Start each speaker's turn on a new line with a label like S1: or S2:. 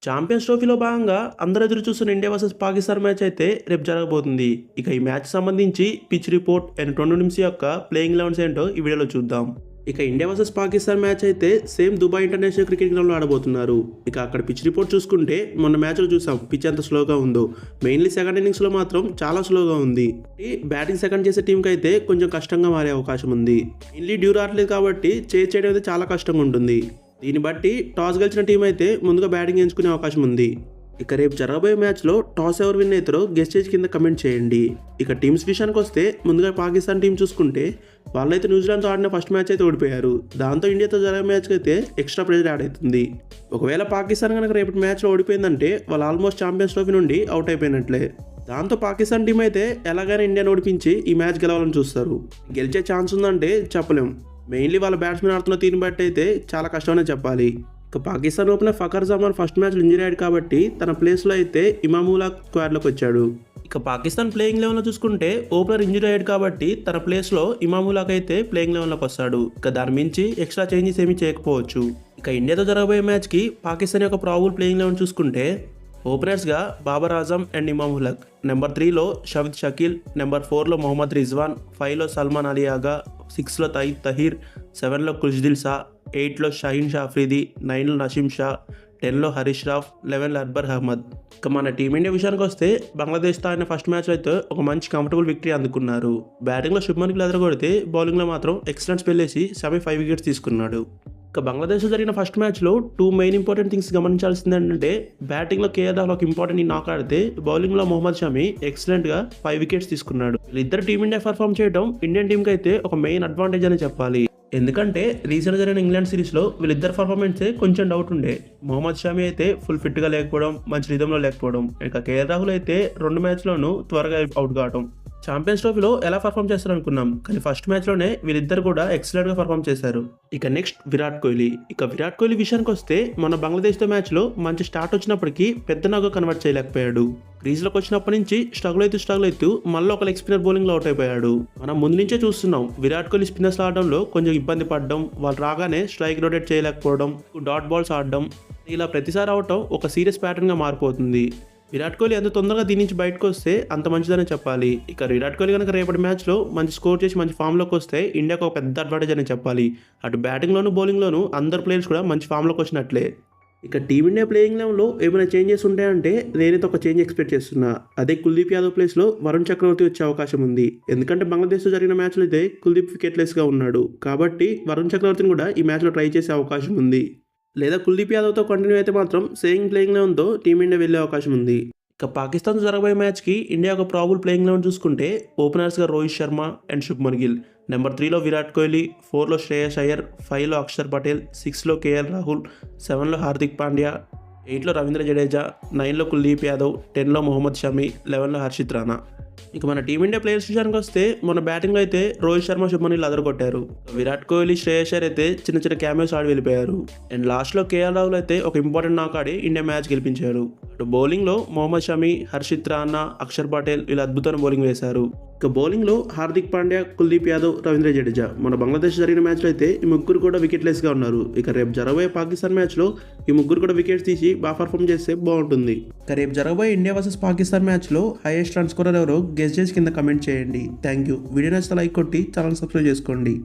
S1: Champions ట్రోఫీలో భాగంగా అందరూ ఎదురు చూస్తున్న ఇండియా వర్సెస్ పాకిస్తాన్ మ్యాచ్ అయితే రేపు జరగబోతుంది. ఇక ఈ మ్యాచ్ సంబంధించి పిచ్ రిపోర్ట్ అండ్ 2 నిమిషం యొక్క ప్లేయింగ్ లెవెన్స్ ఏంటో ఈ వీడియోలో చూద్దాం. ఇక ఇండియా వర్సెస్ పాకిస్తాన్ మ్యాచ్ అయితే సేమ్ దుబాయ్ ఇంటర్నేషనల్ క్రికెట్ గ్రౌండ్లో ఆడబోతున్నారు. ఇక అక్కడ పిచ్ రిపోర్ట్ చూసుకుంటే మొన్న మ్యాచ్లో చూసాం పిచ్ ఎంత స్లోగా ఉందో. మెయిన్లీ సెకండ్ ఇన్నింగ్స్లో మాత్రం చాలా స్లోగా ఉంది. బ్యాటింగ్ సెకండ్ చేసే టీంకి అయితే కొంచెం కష్టంగా మారే అవకాశం ఉంది. మెయిన్లీ డ్యూ రావట్లేదు కాబట్టి చేయడం అయితే చాలా కష్టంగా ఉంటుంది. దీన్ని బట్టి టాస్ గెలిచిన టీం అయితే ముందుగా బ్యాటింగ్ ఎంచుకునే అవకాశం ఉంది. ఇక రేపు జరగబోయే మ్యాచ్లో టాస్ ఎవరు విన్ అవుతారో గెస్ట్ చేసి కింద కమెంట్ చేయండి. ఇక టీమ్స్ విషయానికి వస్తే ముందుగా పాకిస్తాన్ టీం చూసుకుంటే వాళ్ళైతే న్యూజిలాండ్తో ఆడిన ఫస్ట్ మ్యాచ్ అయితే ఓడిపోయారు. దాంతో ఇండియాతో జరిగే మ్యాచ్కి అయితే ఎక్స్ట్రా ప్రెజర్ యాడ్ అవుతుంది. ఒకవేళ పాకిస్తాన్ కనుక రేపటి మ్యాచ్లో ఓడిపోయిందంటే వాళ్ళు ఆల్మోస్ట్ ఛాంపియన్స్ ట్రోఫీ నుండి అవుట్ అయిపోయినట్లే. దాంతో పాకిస్తాన్ టీం అయితే ఎలాగైనా ఇండియాని ఓడిపించి ఈ మ్యాచ్ గెలవాలని చూస్తారు. గెలిచే ఛాన్స్ ఉందంటే చెప్పలేం. మెయిన్లీ వాళ్ళ బ్యాట్స్మెన్ ఆడుతున్న తీరుని బట్టి అయితే చాలా కష్టమనే చెప్పాలి. ఇక పాకిస్తాన్ ఓపెనర్ ఫఖర్ జమాన్ ఫస్ట్ మ్యాచ్లో ఇంజరీ అయ్యాడు కాబట్టి తన ప్లేస్లో అయితే ఇమాముల్లా స్క్వాడ్లోకి వచ్చాడు. ఇక పాకిస్తాన్ ప్లేయింగ్ లెవెన్లో చూసుకుంటే ఓపెనర్ ఇంజరీ అయ్యాడు కాబట్టి తన ప్లేస్లో ఇమాముల్లాకి అయితే ప్లేయింగ్ లెవెన్లోకి వస్తాడు. ఇక దాని మించి ఎక్స్ట్రా చేంజెస్ ఏమీ చేయకపోవచ్చు. ఇక ఇండియాతో జరగబోయే మ్యాచ్కి పాకిస్తాన్ యొక్క ప్రాబుల్ ప్లేయింగ్ లెవెన్ చూసుకుంటే ఓపెనర్స్గా బాబర్ ఆజమ్ అండ్ ఇమామ్ ఉల్-హక్, నెంబర్ 3లో షాహిద్ షకీల్, నెంబర్ 4లో మొహమ్మద్ రిజ్వాన్, 5లో సల్మాన్ అలీ ఆగా, 6లో తయీబ్ తహీర్, 7లో ఖుష్దిల్ షా, 8లో షాహీన్ షాఫ్రీది, 9లో నసీమ్ షా, 10లో హరీష్ రాఫ్, 11లో అక్బర్ అహ్మద్. ఇక మన టీమిండియా విషయానికి వస్తే బంగ్లాదేశ్తో ఆయన ఫస్ట్ మ్యాచ్లో అయితే ఒక మంచి కంఫర్టబుల్ విక్టరీ అందుకున్నారు. బ్యాటింగ్లో శుభ్మన్ గిల్ ఎదరగొడితే బౌలింగ్లో మాత్రం ఎక్సలెంట్ స్పెల్ వేసి 5 వికెట్స్ తీసుకున్నాడు. ఇక బంగ్లాదేశ్లో జరిగిన ఫస్ట్ మ్యాచ్లో 2 మెయిన్ ఇంపార్టెంట్ థింగ్స్ గమనించాల్సింది ఏంటంటే బ్యాటింగ్లో కేఎల్ రాహుల్ ఒక ఇంపార్టెంట్ నాక్ ఆడితే బౌలింగ్లో మొహమ్మద్ షమి ఎక్సలెంట్గా 5 వికెట్స్ తీసుకున్నాడు. వీళ్ళిద్దరు టీమిండియా పర్ఫామ్ చేయడం ఇండియన్ టీంకి అయితే ఒక మెయిన్ అడ్వాంటేజ్ అని చెప్పాలి. ఎందుకంటే రీసెంట్గా జరిగిన ఇంగ్లాండ్ సిరీస్లో వీళ్ళిద్దరు పర్ఫార్మెన్సే కొంచెం డౌట్ ఉండే. మొహమ్మద్ షమి అయితే ఫుల్ ఫిట్గా లేకపోవడం, మంచి రిధంలో లేకపోవడం. ఇక కేఎల్ రాహుల్ అయితే 2 మ్యాచ్లోనూ త్వరగా అవుట్ కావడం. ఛాంపియన్స్ ట్రోఫీలో ఎలా పర్ఫామ్ చేస్తారు అనుకున్నాం, కానీ ఫస్ట్ మ్యాచ్లోనే వీళ్ళిద్దరు కూడా ఎక్సలెంట్గా పర్ఫామ్ చేశారు. ఇక నెక్స్ట్ విరాట్ కోహ్లీ. ఇక విరాట్ కోహ్లీ విషయానికి వస్తే మన బంగ్లాదేశ్తో మ్యాచ్లో మంచి స్టార్ట్ వచ్చినప్పటికీ పెద్ద నగ కన్వర్ట్ చేయలేకపోయాడు. క్రీజ్లోకి వచ్చినప్పటి నుంచి స్ట్రగుల్ అవుతూ మళ్ళీ ఒక లెగ్ స్పిన్నర్ బౌలింగ్లో అవుట్ అయిపోయాడు. మనం ముందు నుంచే చూస్తున్నాం విరాట్ కోహ్లీ స్పిన్నర్స్ ఆడడంలో కొంచెం ఇబ్బంది పడడం, వాళ్ళు రాగానే స్ట్రైక్ రొటేట్ చేయలేకపోవడం, డాట్ బాల్స్ ఆడడం, ఇలా ప్రతిసారి అవటం ఒక సీరియస్ ప్యాటర్న్గా మారిపోతుంది. విరాట్ కోహ్లీ ఎంత తొందరగా దీని నుంచి బయటకు వస్తే అంత మంచిదని చెప్పాలి. ఇక విరాట్ కోహ్లీ కనుక రేపటి మ్యాచ్లో మంచి స్కోర్ చేసి మంచి ఫామ్లోకి వస్తే ఇండియాకు ఒక పెద్ద అడ్వాంటేజ్ అని చెప్పాలి. అటు బ్యాటింగ్లోను బౌలింగ్లోను అందరు ప్లేయర్స్ కూడా మంచి ఫామ్లోకి వచ్చినట్లే. ఇక టీమిండియా ప్లేయింగ్ లెవెన్లో ఏమైనా చేంజెస్ ఉంటాయంటే నేనైతే ఒక చేంజ్ ఎక్స్పెక్ట్ చేస్తున్నా. అదే కుల్దీప్ యాదవ్ ప్లేస్లో వరుణ్ చక్రవర్తి వచ్చే అవకాశం ఉంది. ఎందుకంటే బంగ్లాదేశ్తో జరిగిన మ్యాచ్లో అయితే కుల్దీప్ వికెట్లెస్గా ఉన్నాడు కాబట్టి వరుణ్ చక్రవర్తిని కూడా ఈ మ్యాచ్లో ట్రై చేసే అవకాశం ఉంది. లేదా కుల్దీప్ యాదవ్తో కంటిన్యూ అయితే మాత్రం సేమ్ ప్లేయింగ్ లెవెన్తో టీమిండియా వెళ్ళే అవకాశం ఉంది. ఇక పాకిస్తాన్తో జరగబోయే మ్యాచ్కి ఇండియా ఒక ప్రాబుల్ ప్లేయింగ్ లెవెన్ చూసుకుంటే ఓపెనర్స్గా రోహిత్ శర్మ అండ్ శుభ్మన్ గిల్, నెంబర్ 3లో విరాట్ కోహ్లీ, 4లో శ్రేయస్ అయ్యర్, 5లో అక్షర్ పటేల్, 6లో కేఎల్ రాహుల్, 7లో హార్దిక్ పాండ్యా, 8లో రవీంద్ర జడేజా, 9లో కుల్దీప్ యాదవ్, 10లో మొహమ్మద్ షమి, 11లో హర్షిత్ రాణా. ఇక మన టీమిండియా ప్లేయర్స్ విషయానికి వస్తే మన బ్యాటింగ్లో అయితే రోహిత్ శర్మ, శుభ్మన్ గిల్ అదరగొట్టారు. విరాట్ కోహ్లీ, శ్రేయస్ అయ్యర్ అయితే చిన్న క్యామెోస్ ఆడి వెళ్ళిపోయారు. అండ్ లాస్ట్లో కేఎల్ రాహుల్ అయితే ఒక ఇంపార్టెంట్ నాక్ ఆడి ఇండియా మ్యాచ్ గెలిపించారు. అటు బౌలింగ్లో మొహమ్మద్ షమి, హర్షిత్ రాణా, అక్షర్ పటేల్ వీళ్ళు అద్భుతమైన బౌలింగ్ వేశారు. ఇక బౌలింగ్లో హార్దిక్ పాండ్యా, కుల్దీప్ యాదవ్, రవీంద్ర జడేజా. మన బంగ్లాదేశ్ జరిగిన మ్యాచ్లో అయితే ఈ ముగ్గురు కూడా వికెట్లెస్గా ఉన్నారు. ఇక రేపు జరగబోయే పాకిస్తాన్ మ్యాచ్లో ఈ ముగ్గురు కూడా వికెట్స్ తీసి బాగా పర్ఫామ్ చేస్తే బాగుంటుంది. ఇక రేపు జరగబోయే ఇండియా వర్సెస్ పాకిస్తాన్ మ్యాచ్లో హైయెస్ట్ రన్ స్కోరర్ ఎవరో గెస్ చేసి కింద కమెంట్ చేయండి. Thank you. వీడియో నచ్చితే లైక్ కొట్టి ఛానల్ సబ్స్క్రైబ్ చేసుకోండి.